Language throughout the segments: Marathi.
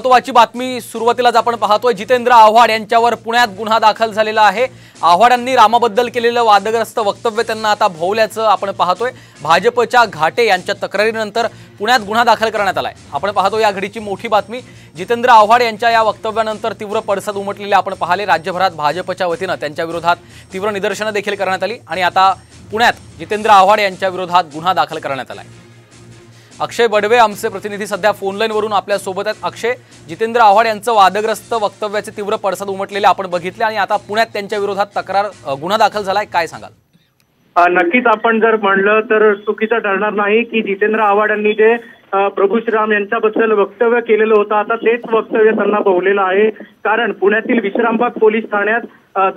महत्त्वाची बातमी सुरुवातीलाच आपण पाहतोय, जितेंद्र आव्हाड यांच्यावर पुण्यात गुन्हा दाखल झालेला आहे। आव्हाड यांनी रामाबद्दल केलेलं वादग्रस्त वक्तव्य त्यांना आता भोवल्याचं आपण पाहतोय। भाजपच्या घाटे यांच्या तक्रारीनंतर पुण्यात गुन्हा दाखल करण्यात आलाय। आपण पाहतो या घडीची मोठी बातमी। जितेंद्र आव्हाड यांच्या या वक्तव्यानंतर तीव्र पडसाद उमटलेले आपण पाहिले। राज्यभरात भाजपच्या वतीने त्यांच्या विरोधात तीव्र निदर्शनं देखील करण्यात आली आणि आता पुण्यात जितेंद्र आव्हाड यांच्या विरोधात गुन्हा दाखल करण्यात आलाय। अक्षय बडवे आमचे प्रतिनिधी सध्या फोन लाईन वरून आपल्या सोबत आहेत। अक्षय, जितेंद्र आव्हाड यांचं वादग्रस्त वक्तव्याचे तीव्र पडसाद उमटलेले आपण बघितले आणि आता पुण्यात त्यांच्या विरोधात गुन्हा दाखल झालाय, काय सांगाल? नक्कीच आपण जर म्हणलं तर चुकीचं ठरणार नाही की जितेंद्र आव्हाड यांनी जे प्रभू श्रीराम यांच्याबद्दल वक्तव्य केलेलं होतं, आता तेच वक्तव्य त्यांना भोवलेलं आहे। कारण पुण्यातील विश्रामबाग पोलीस ठाण्यात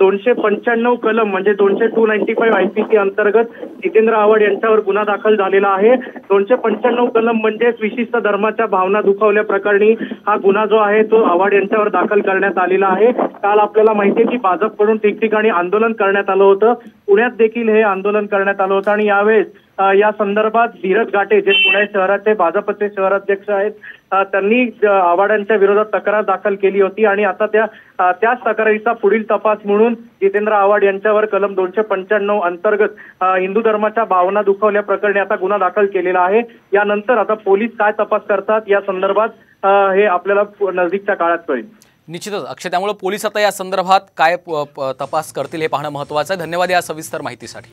295 कलम म्हणजे 295 IPC अंतर्गत जितेंद्र आव्हाड यांच्यावर गुन्हा दाखल झालेला आहे। 295 कलम म्हणजे विशिष्ट धर्माच्या भावना दुखावल्या प्रकरणी हा गुन्हा जो आहे तो आव्हाड यांच्यावर दाखल करण्यात आलेला आहे। काल आपल्याला माहिती आहे की भाजपकडून ठिकठिकाणी आंदोलन करण्यात आलं होतं, पुण्यात देखील हे आंदोलन करण्यात आलं होतं आणि यावेळेस या संदर्भात धीरज घाटे जे पुणे शहराचे भाजपचे शहराध्यक्ष आहेत त्यांनी आव्हाड यांच्या विरोधात तक्रार दाखल केली होती आणि आता त्याच तक्रारीचा पुढील तपास म्हणून जितेंद्र आव्हाड यांच्यावर कलम 295 अंतर्गत हिंदू धर्माच्या भावना दुखावल्या प्रकरणी आता गुन्हा दाखल केलेला आहे। यानंतर आता पोलीस काय तपास करतात या संदर्भात हे आपल्याला नजदीकच्या काळात कळेल। निश्चितच अक्षय, त्यामुळे पोलीस आता या संदर्भात काय तपास करतील हे पाहणं महत्त्वाचं आहे। धन्यवाद या सविस्तर माहितीसाठी।